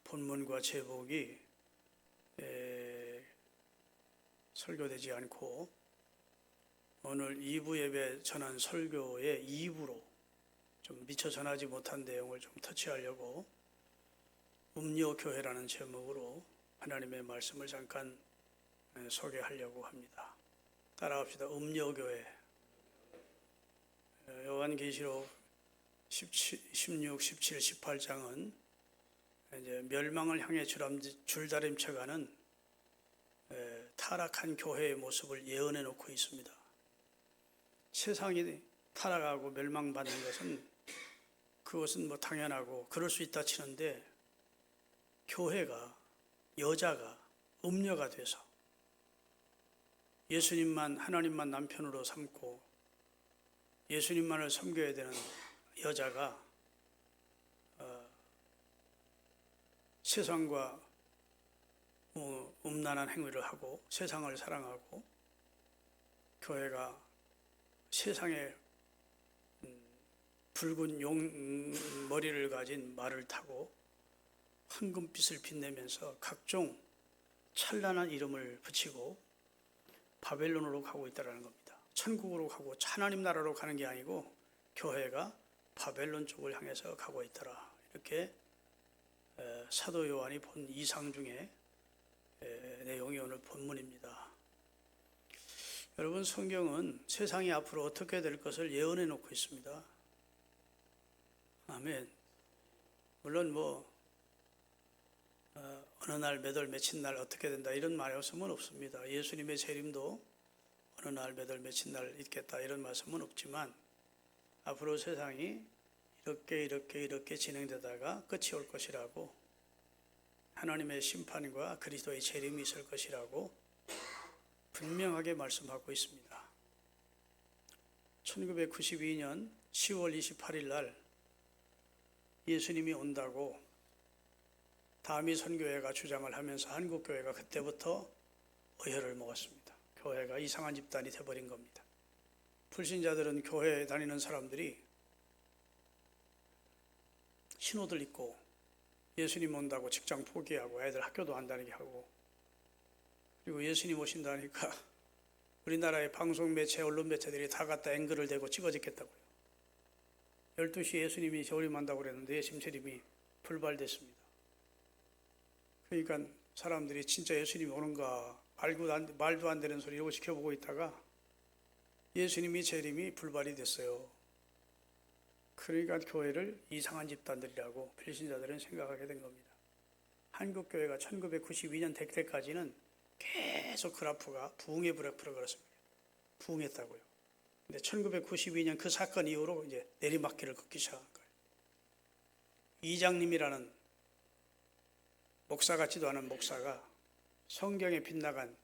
본문과 제목이 설교되지 않고 오늘 2부 예배 전한 설교의 2부로 좀 미처 전하지 못한 내용을 좀 터치하려고 음료교회라는 제목으로 하나님의 말씀을 잠깐 소개하려고 합니다. 따라합시다. 음료교회. 요한계시록 16, 17, 18장은 이제 멸망을 향해 줄다림쳐가는 타락한 교회의 모습을 예언해 놓고 있습니다. 세상이 타락하고 멸망받는 것은 그것은 당연하고 그럴 수 있다 치는데, 교회가, 여자가 음녀가 돼서 예수님만, 하나님만 남편으로 삼고 예수님만을 섬겨야 되는 여자가 세상과 음란한 행위를 하고 세상을 사랑하고, 교회가 세상에 붉은 용 머리를 가진 말을 타고 황금빛을 빛내면서 각종 찬란한 이름을 붙이고 바벨론으로 가고 있다는 겁니다. 천국으로 가고 하나님 나라로 가는 게 아니고 교회가 바벨론 쪽을 향해서 가고 있더라. 이렇게 사도 요한이 본 이상 중에 내용이 오늘 본문입니다. 여러분, 성경은 세상이 앞으로 어떻게 될 것을 예언해 놓고 있습니다. 아멘. 물론 어느 날 몇 월 며칠 날 어떻게 된다 이런 말씀은 없습니다. 예수님의 재림도 어느 날 몇 월 며칠 날 있겠다 이런 말씀은 없지만, 앞으로 세상이 이렇게 진행되다가 끝이 올 것이라고, 하나님의 심판과 그리스도의 재림이 있을 것이라고 분명하게 말씀하고 있습니다. 1992년 10월 28일 날 예수님이 온다고 다미 선교회가 주장을 하면서 한국교회가 그때부터 의회를 먹었습니다. 교회가 이상한 집단이 되어버린 겁니다. 불신자들은 교회에 다니는 사람들이 신호들 입고 예수님 온다고 직장 포기하고 애들 학교도 안 다니게 하고, 그리고 예수님 오신다니까 우리나라의 방송 매체, 언론 매체들이 다 갖다 앵글을 대고 찍어짓겠다고요. 12시에 예수님이 재림한다고 그랬는데 예수님 재림이 불발됐습니다. 그러니까 사람들이 진짜 예수님이 오는가 말도 안 되는 소리 이러고 지켜보고 있다가 예수님이 재림이 불발이 됐어요. 그러니까 교회를 이상한 집단들이라고 불신자들은 생각하게 된 겁니다. 한국교회가 1992년 될 때까지는 계속 그래프가 부흥의 그래프로 그렇습니다. 부흥했다고요. 근데 1992년 그 사건 이후로 이제 내리막길을 걷기 시작한 거예요. 이장님이라는 목사 같지도 않은 목사가 성경에 빗나간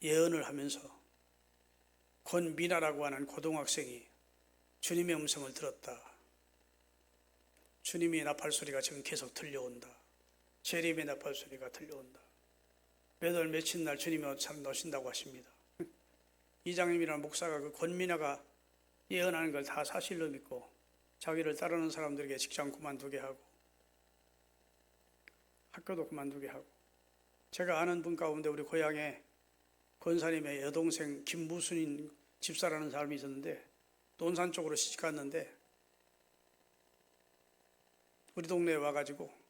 예언을 하면서 권미나라고 하는 고등학생이 주님의 음성을 들었다. 주님의 나팔소리가 지금 계속 들려온다. 재림의 나팔소리가 들려온다. 몇 월 며칠 날 주님이 오신다고 하십니다. 이장님이라는 목사가 그 권미나가 예언하는 걸 다 사실로 믿고 자기를 따르는 사람들에게 직장 그만두게 하고 학교도 그만두게 하고, 제가 아는 분 가운데 우리 고향에 권사님의 여동생 김무순인 집사라는 사람이 있었는데 논산 쪽으로 시집갔는데 우리 동네에 와가지고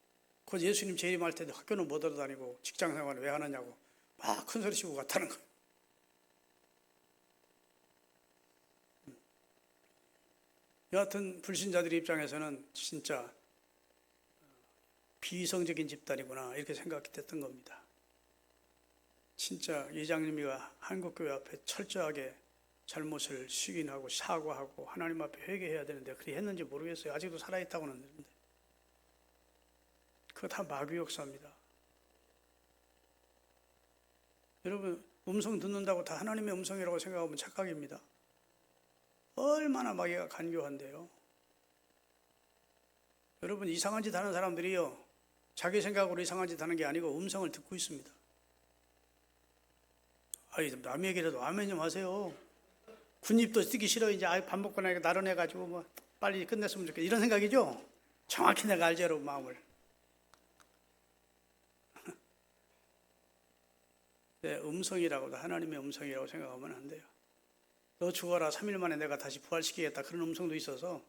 그 예수님 재림할 때도 학교는 못 들어다니고 직장 생활을 왜 하느냐고 막 큰 소리 치고 갔다는 거예요. 여하튼 불신자들 입장에서는 진짜 비이성적인 집단이구나 이렇게 생각이 됐던 겁니다. 진짜 이장님이가 한국교회 앞에 철저하게 잘못을 시인하고 사과하고 하나님 앞에 회개해야 되는데 그리 했는지 모르겠어요. 아직도 살아있다고는 하는데 그거 다 마귀 역사입니다. 여러분, 음성 듣는다고 다 하나님의 음성이라고 생각하면 착각입니다. 얼마나 마귀가 간교한데요. 여러분, 이상한 짓 하는 사람들이요, 자기 생각으로 이상한 짓 하는 게 아니고 음성을 듣고 있습니다. 남의 얘기라도 아멘 좀 하세요. 군입도 쓰기 싫어. 이제 밥 먹고 나니까 나른해가지고 빨리 끝냈으면 좋겠다 이런 생각이죠. 정확히 내가 알죠, 여러분 마음을. 음성이라고도 하나님의 음성이라고 생각하면 안 돼요. 너 죽어라 3일 만에 내가 다시 부활시키겠다 그런 음성도 있어서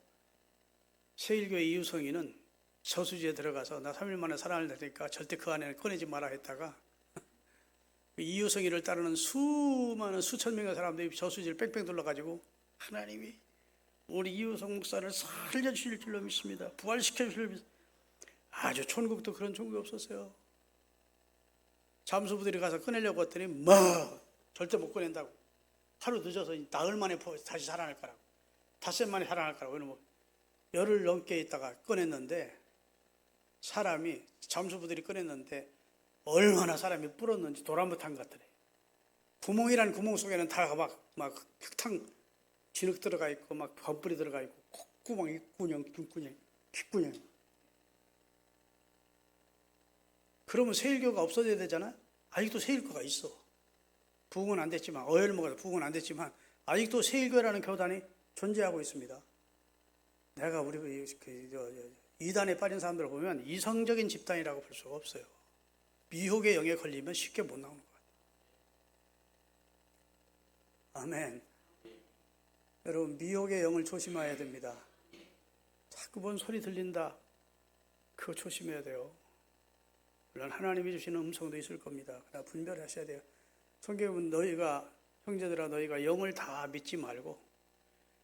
세일교회 이유성이는 저수지에 들어가서 나 3일 만에 살아날 테니까 절대 그 안에 꺼내지 마라 했다가 이유성이를 따르는 수많은 수천 명의 사람들이 저수지를 뺑뺑 둘러가지고 하나님이 우리 이유성 목사를 살려주실 줄로 믿습니다. 부활시켜 주실 줄로 믿습니다. 아주 천국도 그런 천국이 없었어요. 잠수부들이 가서 꺼내려고 했더니 뭐 절대 못 꺼낸다고. 하루 늦어서 나흘 만에 다시 살아날 거라고. 닷새 만에 살아날 거라고. 뭐 열흘 넘게 있다가 꺼냈는데 사람이 잠수부들이 꺼냈는데 얼마나 사람이 불었는지 도란못한 것 같더래. 구멍이란 구멍 속에는 다 막 흙탕 진흙 들어가 있고 막 범불이 들어가 있고 콧구멍, 입구녕, 눈구녕, 귓구녕. 그러면 세일교가 없어져야 되잖아요. 아직도 세일교가 있어. 부흥은 안 됐지만 어혈 먹어서 부흥은 안 됐지만 아직도 세일교라는 교단이 존재하고 있습니다. 내가 우리 이단에 빠진 사람들을 보면 이성적인 집단이라고 볼 수가 없어요. 미혹의 영에 걸리면 쉽게 못 나오는 것 같아요. 아멘. 여러분 미혹의 영을 조심해야 됩니다. 자꾸 뭔 소리 들린다. 그거 조심해야 돼요. 물론 하나님이 주시는 음성도 있을 겁니다. 그러나 분별하셔야 돼요. 성경은 너희가 형제들아 너희가 영을 다 믿지 말고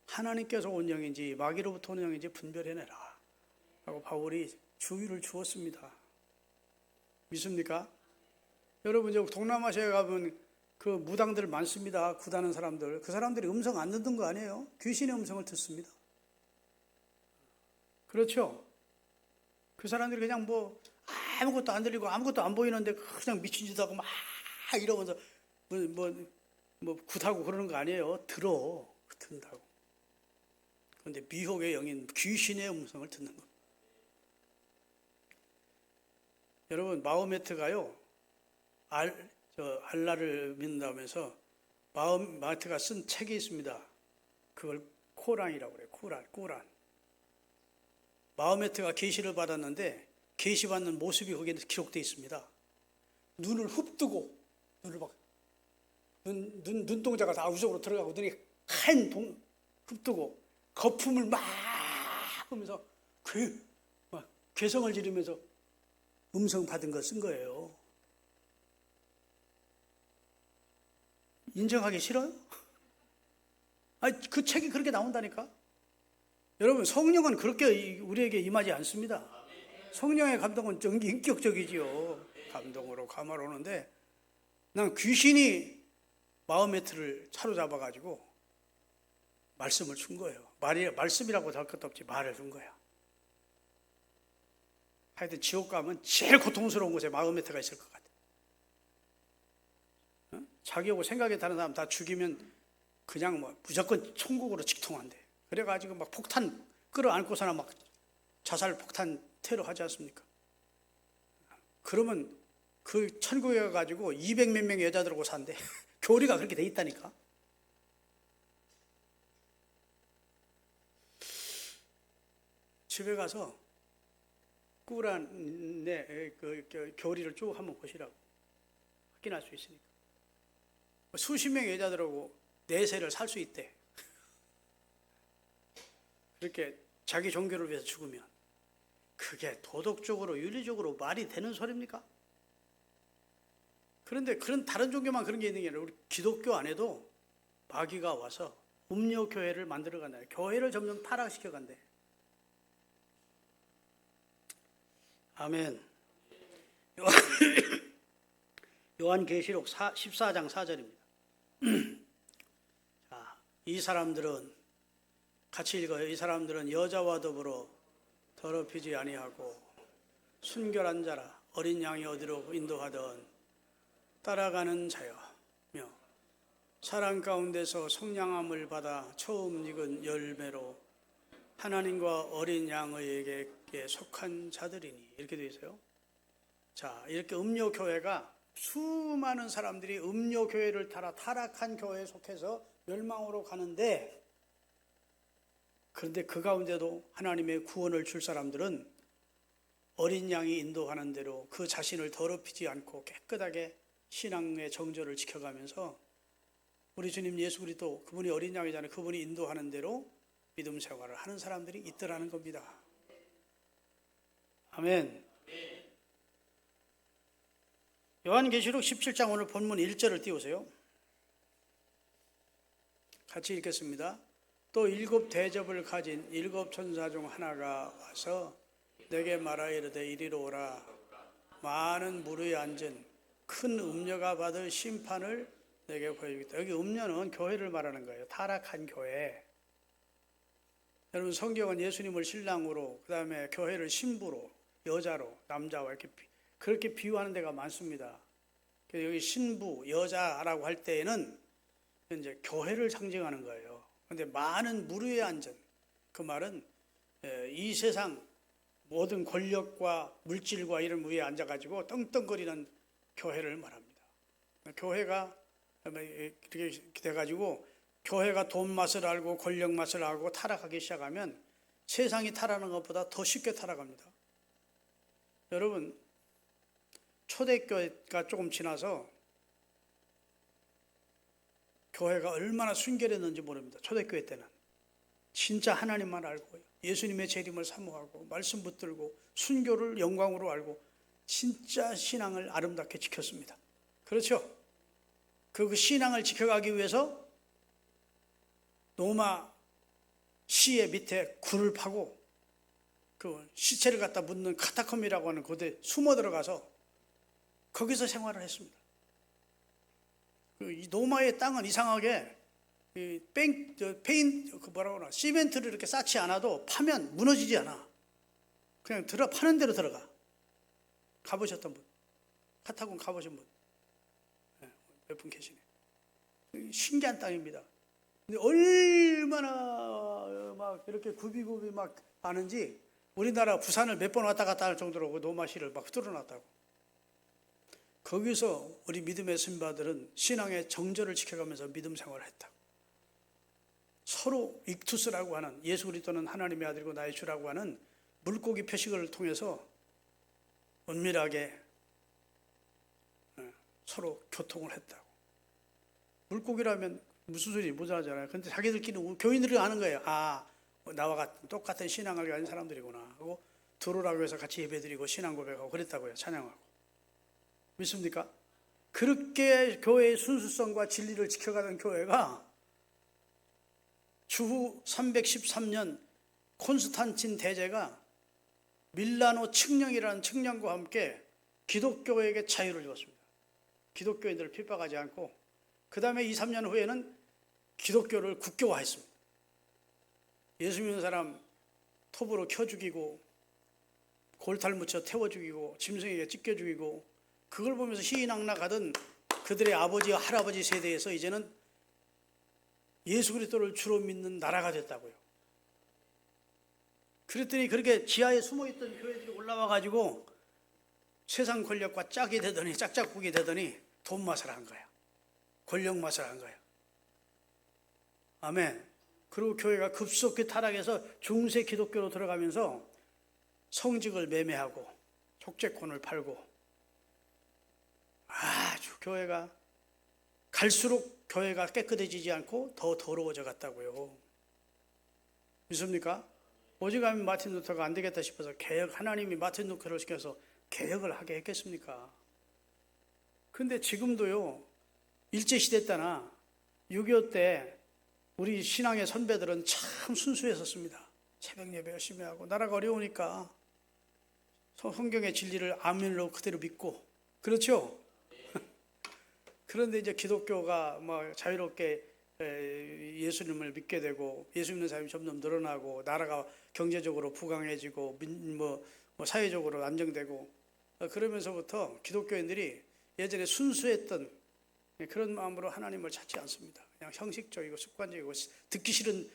하나님께서 온 영인지 마귀로부터 온 영인지 분별해내라 라고 바울이 주의를 주었습니다. 믿습니까? 여러분 저 동남아시아에 가면 그 무당들 많습니다. 구다는 사람들. 그 사람들이 음성 안 듣는 거 아니에요? 귀신의 음성을 듣습니다. 그렇죠? 그 사람들이 그냥 뭐 아무것도 안 들리고 아무것도 안 보이는데 그냥 미친 짓 하고 막 이러면서 뭐 굿하고 그러는 거 아니에요? 듣는다고. 그런데 미혹의 영인 귀신의 음성을 듣는 겁니다. 여러분 마호메트가요 알라를 믿는다면서 마호메트가 쓴 책이 있습니다. 그걸 코란이라고 그래요. 코란. 마호메트가 계시를 받았는데 계시받는 모습이 거기에 기록되어 있습니다. 눈을 흡뜨고 눈을 막 눈동자가 다 우적으로 들어가고 눈이 흡뜨고 거품을 막 하면서 막 괴성을 지르면서 음성 받은 거 쓴 거예요. 인정하기 싫어요? 그 책이 그렇게 나온다니까? 여러분 성령은 그렇게 우리에게 임하지 않습니다. 성령의 감동은 인격적이지요. 감동으로 감화로는데 난 귀신이 마호메트를 사로잡아가지고 말씀을 준 거예요. 말씀이라고 할 것도 없지 말을 준 거야. 하여튼 지옥 가면 제일 고통스러운 곳에 마호메트가 있을 것 같아. 자기하고 생각이 다른 사람 다 죽이면 그냥 뭐 무조건 천국으로 직통한대. 그래가지고 막 폭탄 끌어안고서나 막 자살 폭탄 테러 하지 않습니까? 그러면 그 천국에 가가지고 200몇 명의 여자들하고 산대. 교리가 그렇게 돼 있다니까. 집에 가서 꾸란의 그 교리를 쭉 한번 보시라고. 확인할 수 있으니까. 수십 명의 여자들하고 내세를 살 수 있대. 그렇게 자기 종교를 위해서 죽으면 그게 도덕적으로 윤리적으로 말이 되는 소리입니까? 그런데 그런 다른 종교만 그런 게 있는 게 아니라 우리 기독교 안에도 마귀가 와서 음료 교회를 만들어 간다. 교회를 점점 타락시켜 간대. 아멘. 요한계시록 14장 4절입니다. 자, 이 사람들은 같이 읽어요. 이 사람들은 여자와 더불어 더럽히지 아니하고 순결한 자라 어린 양이 어디로 인도하던 따라가는 자여며 사랑 가운데서 성량함을 받아 처음 익은 열매로 하나님과 어린 양에게 속한 자들이니 이렇게 되어 있어요. 자, 이렇게 음료 교회가 수많은 사람들이 음료 교회를 따라 타락한 교회에 속해서 멸망으로 가는데, 그런데 그 가운데도 하나님의 구원을 줄 사람들은 어린 양이 인도하는 대로 그 자신을 더럽히지 않고 깨끗하게 신앙의 정절을 지켜가면서 우리 주님 예수 그리스도, 그분이 어린 양이잖아요. 그분이 인도하는 대로 믿음 생활을 하는 사람들이 있더라는 겁니다. 아멘. 요한계시록 17장 오늘 본문 1절을 띄우세요. 같이 읽겠습니다. 또 7 대접을 가진 7 천사 중 하나가 와서 내게 말하여 이르되 이리로 오라. 많은 물 위에 앉은 큰 음녀가 받을 심판을 내게 보여주겠다. 여기 음녀는 교회를 말하는 거예요. 타락한 교회. 여러분, 성경은 예수님을 신랑으로, 그 다음에 교회를 신부로, 여자로, 남자와 이렇게 그렇게 비유하는 데가 많습니다. 여기 신부, 여자라고 할 때에는 이제 교회를 상징하는 거예요. 그런데 많은 물 위에 앉은, 그 말은 이 세상 모든 권력과 물질과 이런 위에 앉아가지고 떵떵거리는 교회를 말합니다. 교회가 이렇게 돼가지고 교회가 돈 맛을 알고 권력 맛을 알고 타락하기 시작하면 세상이 타락하는 것보다 더 쉽게 타락합니다. 여러분, 초대교회가 조금 지나서 교회가 얼마나 순결했는지 모릅니다. 초대교회 때는 진짜 하나님만 알고 예수님의 재림을 사모하고 말씀 붙들고 순교를 영광으로 알고 진짜 신앙을 아름답게 지켰습니다. 그렇죠? 그 신앙을 지켜가기 위해서 노마 시의 밑에 굴을 파고 그 시체를 갖다 묻는 카타콤이라고 하는 곳에 숨어 들어가서 거기서 생활을 했습니다. 이 노마의 땅은 이상하게 시멘트를 이렇게 쌓지 않아도 파면 무너지지 않아. 그냥 파는 대로 들어가. 가보셨던 분, 카타콤 가보신 분, 몇 분 계시네. 신기한 땅입니다. 근데 얼마나 막 이렇게 굽이굽이 막 아는지 우리나라 부산을 몇 번 왔다 갔다 할 정도로 노마시를 막 뚫어놨다고. 거기서 우리 믿음의 선배들은 신앙의 정절을 지켜가면서 믿음 생활을 했다. 서로 익투스라고 하는, 예수 그리스도는 하나님의 아들이고 나의 주라고 하는 물고기 표식을 통해서 은밀하게 서로 교통을 했다고. 물고기라면 무슨 소리 못하잖아요. 근데 자기들끼리 교인들이 아는 거예요. 아, 나와 같은 똑같은 신앙을 가진 사람들이구나 하고 들어오라고 해서 같이 예배드리고 신앙 고백하고 그랬다고요. 찬양하고. 믿습니까? 그렇게 교회의 순수성과 진리를 지켜가던 교회가 주후 313년 콘스탄틴 대제가 밀라노 칙령이라는 칙령과 함께 기독교에게 자유를 주었습니다. 기독교인들을 핍박하지 않고, 그 다음에 2, 3년 후에는 기독교를 국교화했습니다. 예수 믿는 사람 톱으로 켜 죽이고 골탈 묻혀 태워 죽이고 짐승에게 찢겨 죽이고, 그걸 보면서 희희낙낙하던 그들의 아버지와 할아버지 세대에서 이제는 예수 그리스도를 주로 믿는 나라가 됐다고요. 그랬더니 그렇게 지하에 숨어있던 교회들이 올라와 가지고 세상 권력과 짝이 되더니, 짝짝꿍이 되더니 돈 맛을 한 거야. 권력 맛을 한 거야. 아멘. 그리고 교회가 급속히 타락해서 중세 기독교로 들어가면서 성직을 매매하고 속죄권을 팔고, 아주 교회가 갈수록 교회가 깨끗해지지 않고 더 더러워져 갔다고요. 믿습니까? 오직하면 마틴 루터가 안 되겠다 싶어서 하나님이 마틴 루터를 시켜서 개혁을 하게 했겠습니까? 근데 지금도요, 일제시대 때나 6.25 때 우리 신앙의 선배들은 참 순수했었습니다. 새벽 예배 열심히 하고, 나라가 어려우니까 성경의 진리를 아멘으로 그대로 믿고, 그렇죠? 그런데 이제 기독교가 뭐 자유롭게 예수님을 믿게 되고 예수 믿는 사람이 점점 늘어나고 나라가 경제적으로 부강해지고 뭐 사회적으로 안정되고, 그러면서부터 기독교인들이 예전에 순수했던 그런 마음으로 하나님을 찾지 않습니다. 그냥 형식적이고 습관적이고 듣기 싫은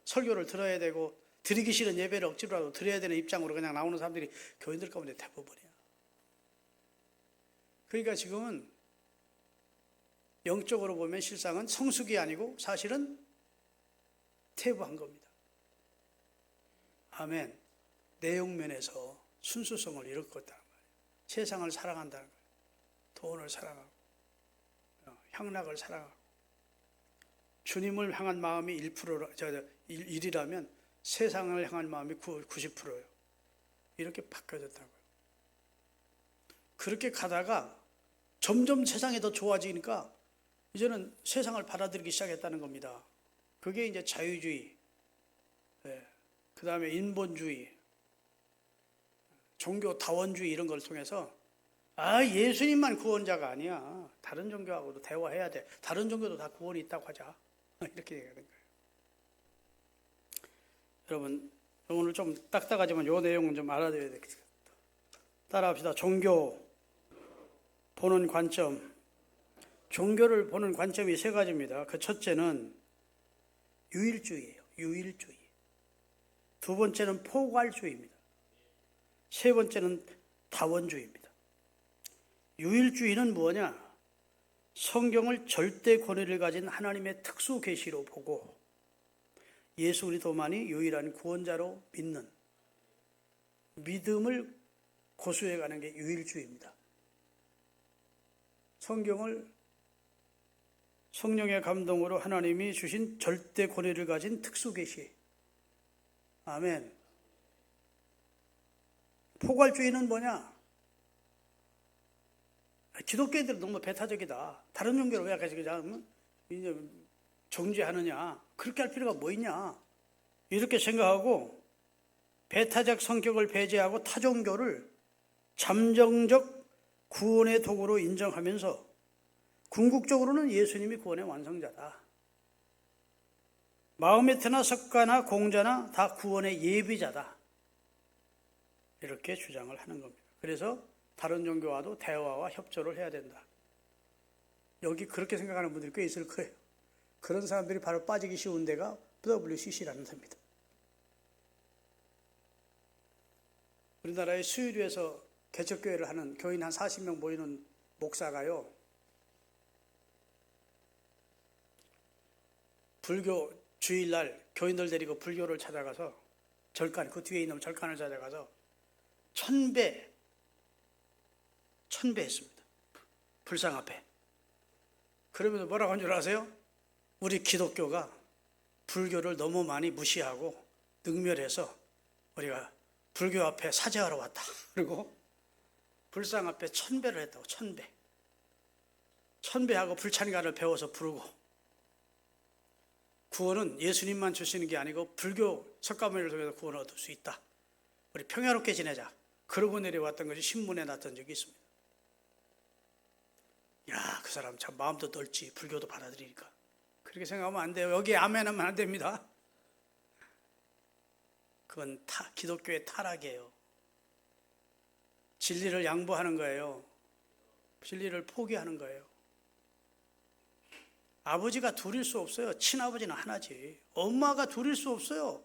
설교를 들어야 되고 드리기 싫은 예배를 억지로라도 드려야 되는 입장으로 그냥 나오는 사람들이 교인들 가운데 대부분이야. 그러니까 지금은 영적으로 보면 실상은 성숙이 아니고 사실은 퇴보한 겁니다. 아멘. 내용면에서 순수성을 잃었다는 거예요. 세상을 사랑한다는 거예요. 돈을 사랑하고 향락을 사랑하고 주님을 향한 마음이 1이라면 세상을 향한 마음이 90%예요. 이렇게 바뀌어졌다고요. 그렇게 가다가 점점 세상이 더 좋아지니까 이제는 세상을 받아들이기 시작했다는 겁니다. 그게 이제 자유주의, 그 다음에 인본주의, 종교 다원주의 이런 걸 통해서 예수님만 구원자가 아니야. 다른 종교하고도 대화해야 돼. 다른 종교도 다 구원이 있다고 하자. 이렇게 얘기하는 거예요. 여러분, 오늘 좀 딱딱하지만 이 내용은 좀 알아둬야 되겠습니다. 따라합시다. 종교 보는 관점. 종교를 보는 관점이 세 가지입니다. 그 첫째는 유일주의예요. 유일주의. 두 번째는 포괄주의입니다. 세 번째는 다원주의입니다. 유일주의는 뭐냐? 성경을 절대 권위를 가진 하나님의 특수 계시로 보고 예수 그리스도만이 유일한 구원자로 믿는 믿음을 고수해 가는 게 유일주의입니다. 성경을 성령의 감동으로 하나님이 주신 절대 권위를 가진 특수 계시. 아멘. 포괄주의는 뭐냐? 기독교인들은 너무 배타적이다. 다른 종교를 왜 그냥 이제 정죄하느냐? 그렇게 할 필요가 뭐 있냐? 이렇게 생각하고 배타적 성격을 배제하고 타종교를 잠정적 구원의 도구로 인정하면서 궁극적으로는 예수님이 구원의 완성자다. 마호메트나 석가나 공자나 다 구원의 예비자다. 이렇게 주장을 하는 겁니다. 그래서 다른 종교와도 대화와 협조를 해야 된다. 여기 그렇게 생각하는 분들이 꽤 있을 거예요. 그런 사람들이 바로 빠지기 쉬운 데가 WCC라는 데입니다. 우리나라의 수유리에서 개척교회를 하는 교인 한 40명 모이는 목사가요, 불교 주일날 교인들 데리고 불교를 찾아가서 절간, 그 뒤에 있는 절간을 찾아가서 1000배 했습니다. 불상 앞에. 그러면서 뭐라고 한 줄 아세요? 우리 기독교가 불교를 너무 많이 무시하고 능멸해서 우리가 불교 앞에 사죄하러 왔다. 그리고 불상 앞에 1000배를 했다고. 1000배. 1000배하고 불찬가를 배워서 부르고, 구원은 예수님만 주시는 게 아니고 불교 석가모니를 통해서 구원을 얻을 수 있다. 우리 평화롭게 지내자. 그러고 내려왔던 것이 신문에 났던 적이 있습니다. 야, 그 사람 참 마음도 넓지. 불교도 받아들이니까. 그렇게 생각하면 안 돼요. 여기 아멘하면 안 됩니다. 그건 기독교의 타락이에요. 진리를 양보하는 거예요. 진리를 포기하는 거예요. 아버지가 둘일 수 없어요. 친아버지는 하나지. 엄마가 둘일 수 없어요.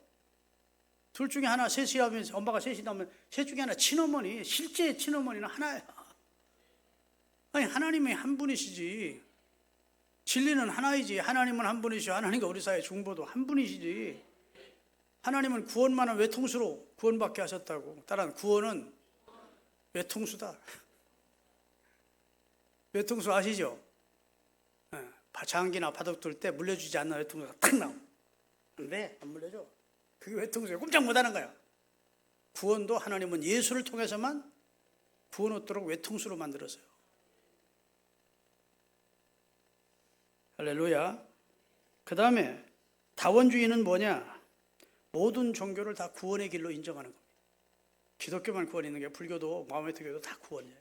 둘 중에 하나, 셋이라면, 엄마가 셋이라면 셋 중에 하나 친어머니, 실제 친어머니는 하나야. 아니, 하나님이 한 분이시지. 진리는 하나이지. 하나님은 한 분이시고 하나님과 우리 사이의 중보도 한 분이시지. 하나님은 구원만은 외통수로 구원받게 하셨다고. 따라서 구원은 외통수다. 외통수 아시죠? 장기나 바둑 둘 때 물려주지 않는 외통수가 탁 나오면 근데 안 물려줘. 그게 외통수예요. 꼼짝 못하는 거야. 구원도 하나님은 예수를 통해서만 구원 얻도록 외통수로 만들었어요. 할렐루야. 그 다음에 다원주의는 뭐냐? 모든 종교를 다 구원의 길로 인정하는 겁니다. 기독교만 구원 있는 게 불교도 마호메트교도 다 구원이에요.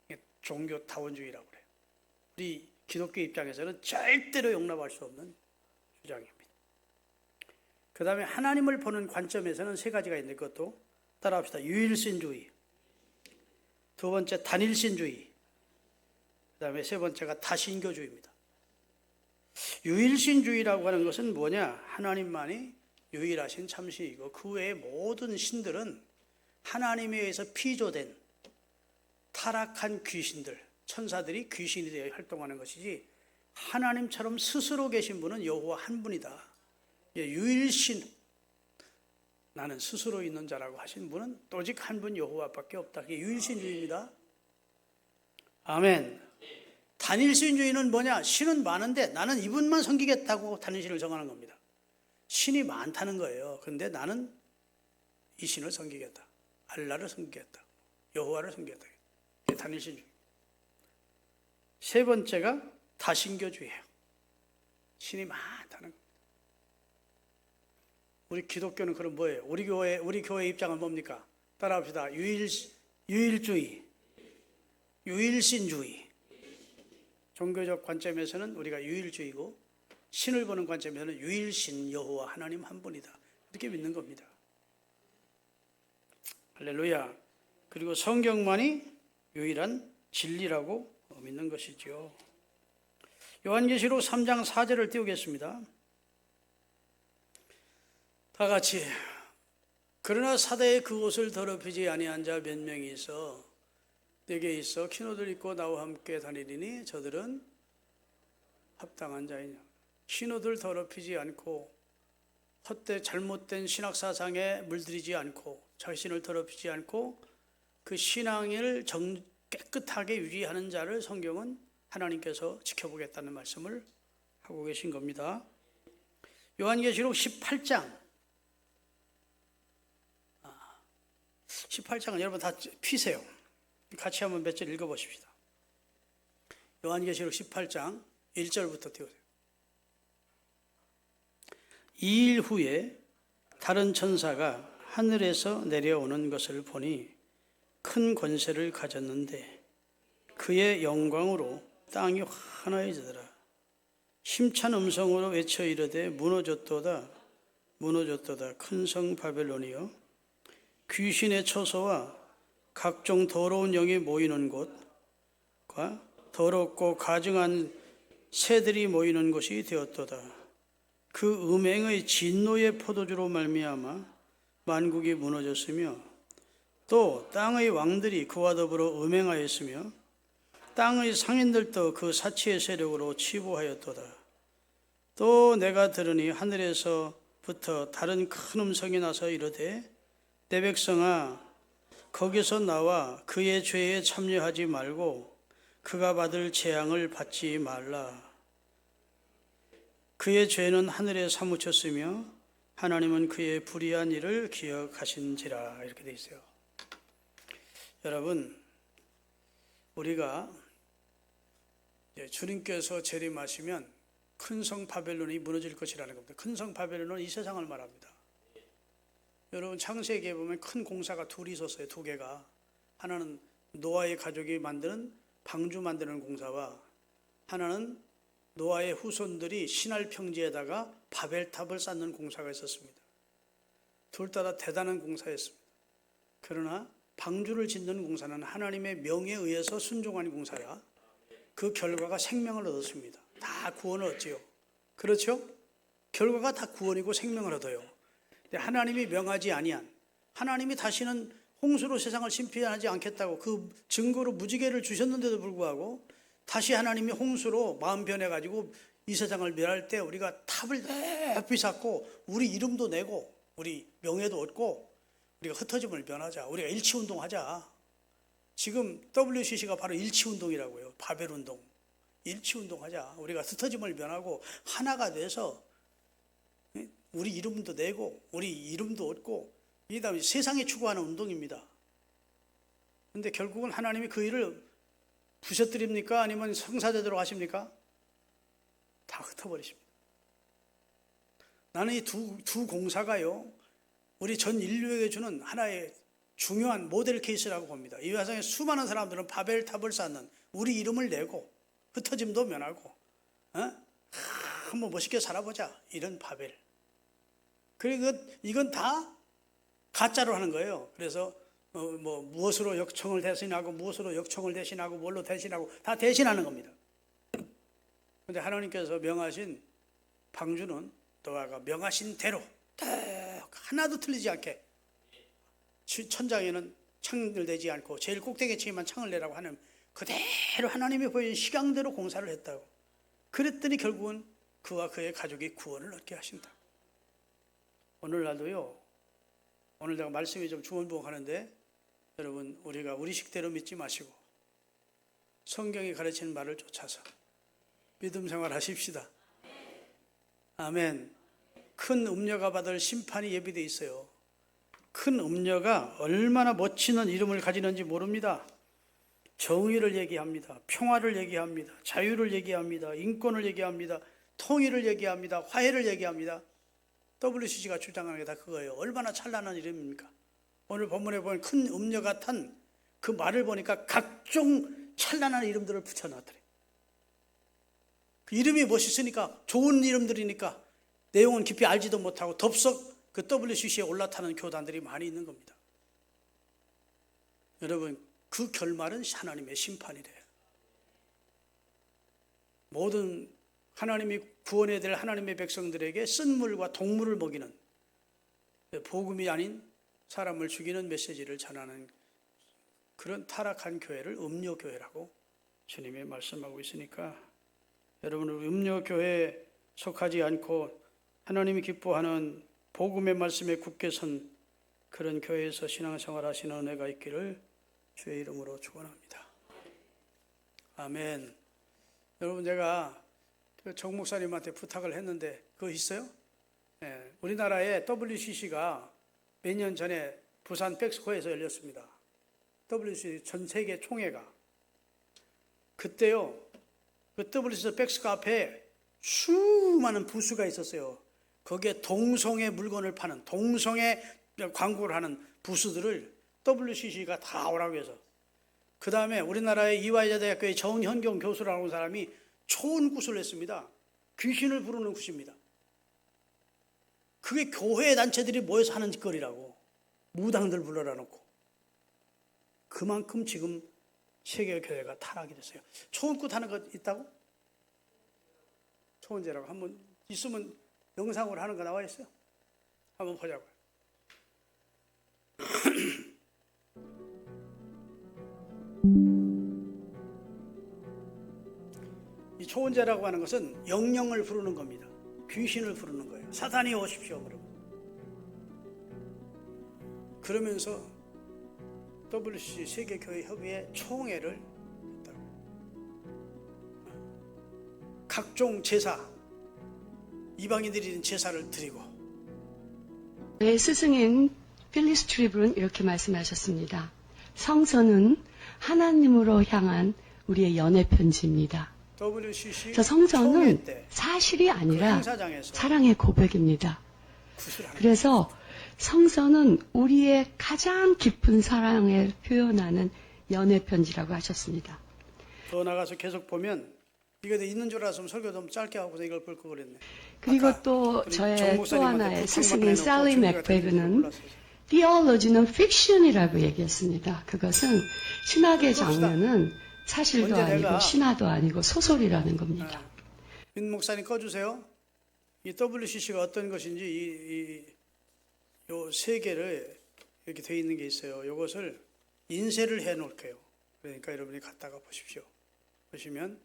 이게 종교 다원주의라고 그래요. 우리 기독교 입장에서는 절대로 용납할 수 없는 주장입니다. 그 다음에 하나님을 보는 관점에서는 세 가지가 있는데 그것도 따라합시다. 유일신주의, 두 번째 단일신주의, 그 다음에 세 번째가 다신교주의입니다. 유일신주의라고 하는 것은 뭐냐? 하나님만이 유일하신 참신이고 그 외의 모든 신들은 하나님에 의해서 피조된 타락한 귀신들, 천사들이 귀신이 되어 활동하는 것이지 하나님처럼 스스로 계신 분은 여호와 한 분이다. 유일신, 나는 스스로 있는 자라고 하신 분은 오직 한 분 여호와밖에 없다. 이게 유일신주의입니다. 아멘. 단일신주의는 뭐냐? 신은 많은데 나는 이분만 섬기겠다고 단일신을 정하는 겁니다. 신이 많다는 거예요. 그런데 나는 이 신을 섬기겠다. 알라를 섬기겠다. 여호와를 섬기겠다. 이게 단일신주의. 세 번째가 다신교주의예요. 신이 많다는 겁니다. 우리 기독교는 그럼 뭐예요? 우리 교회 입장은 뭡니까? 따라합시다. 유일주의, 유일신주의. 종교적 관점에서는 우리가 유일주의고, 신을 보는 관점에서는 유일신 여호와 하나님 한 분이다. 이렇게 믿는 겁니다. 할렐루야. 그리고 성경만이 유일한 진리라고 믿는 것이죠. 요한계시록 3장 4절을 띄우겠습니다. 다 같이. 그러나 사대에 그 옷을 더럽히지 아니한 자 몇 명이 있어 내게 있어 키노들 입고 나와 함께 다니리니 저들은 합당한 자이냐. 키노들 더럽히지 않고 헛되 잘못된 신학사상에 물들이지 않고 자신을 더럽히지 않고 그 신앙을 깨끗하게 유지하는 자를 성경은 하나님께서 지켜보겠다는 말씀을 하고 계신 겁니다. 요한계시록 18장 18장은 여러분 다 피세요. 같이 한번 몇 절 읽어보십시다. 요한계시록 18장 1절부터 띄우세요. 2일 후에 다른 천사가 하늘에서 내려오는 것을 보니 큰 권세를 가졌는데 그의 영광으로 땅이 환하여지더라. 힘찬 음성으로 외쳐 이르되 무너졌도다 무너졌도다 큰 성 바벨론이여 귀신의 처소와 각종 더러운 영이 모이는 곳과 더럽고 가증한 새들이 모이는 곳이 되었도다. 그 음행의 진노의 포도주로 말미암아 만국이 무너졌으며 또 땅의 왕들이 그와 더불어 음행하였으며 땅의 상인들도 그 사치의 세력으로 치부하였도다. 또 내가 들으니 하늘에서부터 다른 큰 음성이 나서 이르되 내 백성아 거기서 나와 그의 죄에 참여하지 말고 그가 받을 재앙을 받지 말라. 그의 죄는 하늘에 사무쳤으며 하나님은 그의 불의한 일을 기억하신지라. 이렇게 돼 있어요. 여러분, 우리가 주님께서 재림하시면 큰 성 바벨론이 무너질 것이라는 겁니다. 큰 성 바벨론은 이 세상을 말합니다. 여러분 창세기에 보면 큰 공사가 둘이 있었어요. 두 개가. 하나는 노아의 가족이 만드는 방주 만드는 공사와 하나는 노아의 후손들이 신할 평지에다가 바벨탑을 쌓는 공사가 있었습니다. 둘 다 대단한 공사였습니다. 그러나 방주를 짓는 공사는 하나님의 명에 의해서 순종하는 공사야. 그 결과가 생명을 얻었습니다. 다 구원을 얻지요. 그렇죠? 결과가 다 구원이고 생명을 얻어요. 하나님이 명하지 아니한, 하나님이 다시는 홍수로 세상을 심판하지 않겠다고 그 증거로 무지개를 주셨는데도 불구하고 다시 하나님이 홍수로 마음 변해가지고 이 세상을 멸할 때 우리가 탑을 높이 쌓고 우리 이름도 내고 우리 명예도 얻고 우리가 흩어짐을 면하자. 우리가 일치운동하자. 지금 WCC가 바로 일치운동이라고요. 바벨운동. 일치운동하자. 우리가 흩어짐을 면하고 하나가 돼서 우리 이름도 내고 우리 이름도 얻고 이 다음에 세상이 추구하는 운동입니다. 그런데 결국은 하나님이 그 일을 부셔뜨립니까? 아니면 성사되도록 하십니까? 다 흩어버리십니다. 나는 이 두 공사가요 우리 전 인류에게 주는 하나의 중요한 모델 케이스라고 봅니다. 이 세상에 수많은 사람들은 바벨탑을 쌓는 우리 이름을 내고 흩어짐도 면하고 한번 멋있게 살아보자 이런 바벨. 그리고 이건 다 가짜로 하는 거예요. 그래서 무엇으로 역청을 대신하고 무엇으로 역청을 대신하고 뭘로 대신하고 다 대신하는 겁니다. 그런데 하나님께서 명하신 방주는 노아가 명하신 대로 하나도 틀리지 않게 천장에는 창을 내지 않고 제일 꼭대기에 치기만 창을 내라고 하는 그대로 하나님이 보여준 시강대로 공사를 했다고. 그랬더니 결국은 그와 그의 가족이 구원을 얻게 하신다. 오늘날도요. 오늘 내가 말씀이 좀 중언부언하는데 여러분 우리가 우리 식대로 믿지 마시고 성경이 가르치는 말을 쫓아서 믿음 생활 하십시다. 아멘. 큰 음녀가 받을 심판이 예비되어 있어요. 큰 음녀가 얼마나 멋지는 이름을 가지는지 모릅니다. 정의를 얘기합니다. 평화를 얘기합니다. 자유를 얘기합니다. 인권을 얘기합니다. 통일을 얘기합니다. 화해를 얘기합니다. WCC가 주장하는 게 다 그거예요. 얼마나 찬란한 이름입니까? 오늘 본문에 보면 큰 음녀가 탄 그 말을 보니까 각종 찬란한 이름들을 붙여놨더래. 그 이름이 멋있으니까, 좋은 이름들이니까 내용은 깊이 알지도 못하고 덥석 그 WCC에 올라타는 교단들이 많이 있는 겁니다. 여러분, 그 결말은 하나님의 심판이래요. 모든 하나님이 구원해야 될 하나님의 백성들에게 쓴물과 동물을 먹이는, 복음이 아닌 사람을 죽이는 메시지를 전하는 그런 타락한 교회를 음료교회라고 주님이 말씀하고 있으니까, 여러분은 음료교회에 속하지 않고 하나님이 기뻐하는 복음의 말씀에 굳게 선 그런 교회에서 신앙생활 하시는 은혜가 있기를 주의 이름으로 축원합니다. 아멘. 여러분, 제가 정 목사님한테 부탁을 했는데 그거 있어요? 네, 우리나라의 WCC가 몇 년 전에 부산 백스코에서 열렸습니다. WCC 전 세계 총회가. 그때요, 그 WCC 백스코 앞에 수많은 부스가 있었어요. 거기에 동성애 물건을 파는, 동성애 광고를 하는 부스들을 WCC가 다 오라고 해서, 그 다음에 우리나라의 이화여자대학교의 정현경 교수라는 사람이 좋은 굿을 냈습니다. 귀신을 부르는 굿입니다. 그게 교회 단체들이 모여서 하는 짓거리라고. 무당들 불러라 놓고. 그만큼 지금 세계 교회가 타락이 됐어요. 좋은 굿 하는 거 있다고? 초원제라고 한번 있으면 영상으로 하는 거 나와 있어요. 한번 보자고요. 이 초원제라고 하는 것은 영령을 부르는 겁니다. 귀신을 부르는 거예요. 사단이 오십시오 그러면서 WCC 세계교회협의회 총회를 했다고. 각종 제사, 이방인들이 드리는 제사를 드리고. 스승인 필리스 트리블은 이렇게 말씀하셨습니다. 성서는 하나님으로 향한 우리의 연애 편지입니다. WCC 저 성서는 사실이 아니라 사랑의 고백입니다. 그래서 성서는 우리의 가장 깊은 사랑을 표현하는 연애 편지라고 하셨습니다. 더 나가서 계속 보면 이거 있는 줄 알았으면 설교 좀 짧게 하고서 이걸 볼 거 그랬네. 그리고 또 저의 또 하나의 스승인 살리 맥베그는 theology는 fiction이라고 얘기했습니다. 그것은 신학의 장르는 사실도 아니고 신화도 아니고 소설이라는 겁니다. 민 목사님 꺼주세요. 이 WCC가 어떤 것인지 요 세 개를 이렇게 되어 있는 게 있어요. 이것을 인쇄를 해 놓을게요. 그러니까 여러분이 갖다가 보십시오. 보시면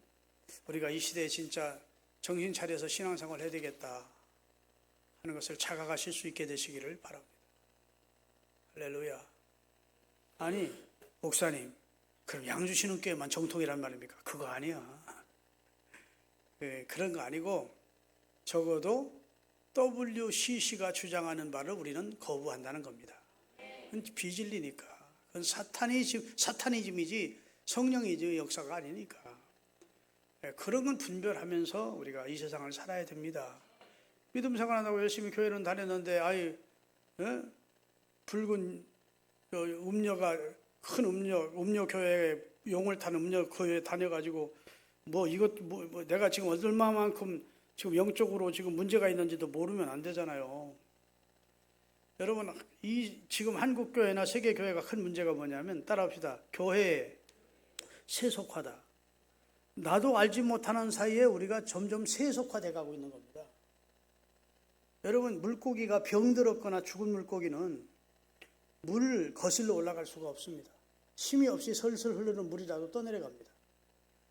우리가 이 시대에 진짜 정신 차려서 신앙생활 해야 되겠다 하는 것을 자각하실 수 있게 되시기를 바랍니다. 할렐루야. 아니 목사님, 그럼 양주신흥교회만 정통이란 말입니까? 그거 아니야. 그런 거 아니고 적어도 WCC가 주장하는 바를 우리는 거부한다는 겁니다. 그건 비진리니까. 그건 사타니즘이지 성령이지 역사가 아니니까. 그런 건 분별하면서 우리가 이 세상을 살아야 됩니다. 믿음 생활한다고 열심히 교회는 다녔는데 붉은 음녀가 큰 음녀 교회에 용을 탄 음녀 교회에 다녀가지고 내가 지금 얼마만큼 지금 영적으로 지금 문제가 있는지도 모르면 안 되잖아요. 여러분, 지금 한국 교회나 세계 교회가 큰 문제가 뭐냐면 따라합시다. 교회에 세속화다. 나도 알지 못하는 사이에 우리가 점점 세속화돼 가고 있는 겁니다. 여러분, 물고기가 병들었거나 죽은 물고기는 물 거슬러 올라갈 수가 없습니다. 힘이 없이 설설 흐르는 물이라도 떠내려갑니다.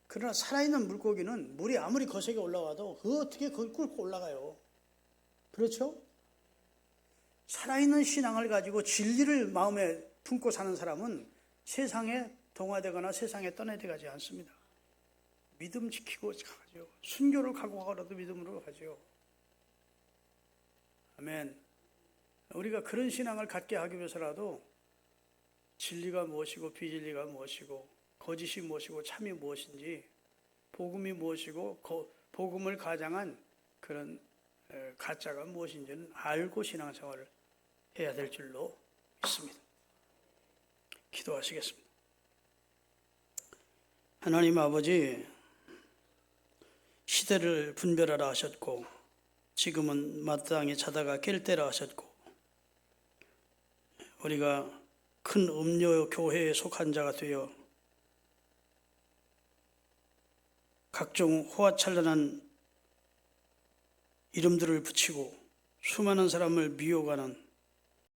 그러나 살아있는 물고기는 물이 아무리 거세게 올라와도 어떻게 그걸 뚫고 올라가요? 그렇죠? 살아있는 신앙을 가지고 진리를 마음에 품고 사는 사람은 세상에 동화되거나 세상에 떠내려가지 않습니다. 믿음 지키고 가죠. 순교를 각오하고라도 믿음으로 가죠. 아멘. 우리가 그런 신앙을 갖게 하기 위해서라도 진리가 무엇이고 비진리가 무엇이고 거짓이 무엇이고 참이 무엇인지 복음이 무엇이고 복음을 가장한 그런 가짜가 무엇인지는 알고 신앙생활을 해야 될 줄로 믿습니다. 기도하시겠습니다. 하나님 아버지, 시대를 분별하라 하셨고 지금은 마땅히 자다가 깰 때라 하셨고 우리가 큰 음료 교회에 속한 자가 되어 각종 호화찬란한 이름들을 붙이고 수많은 사람을 미혹하는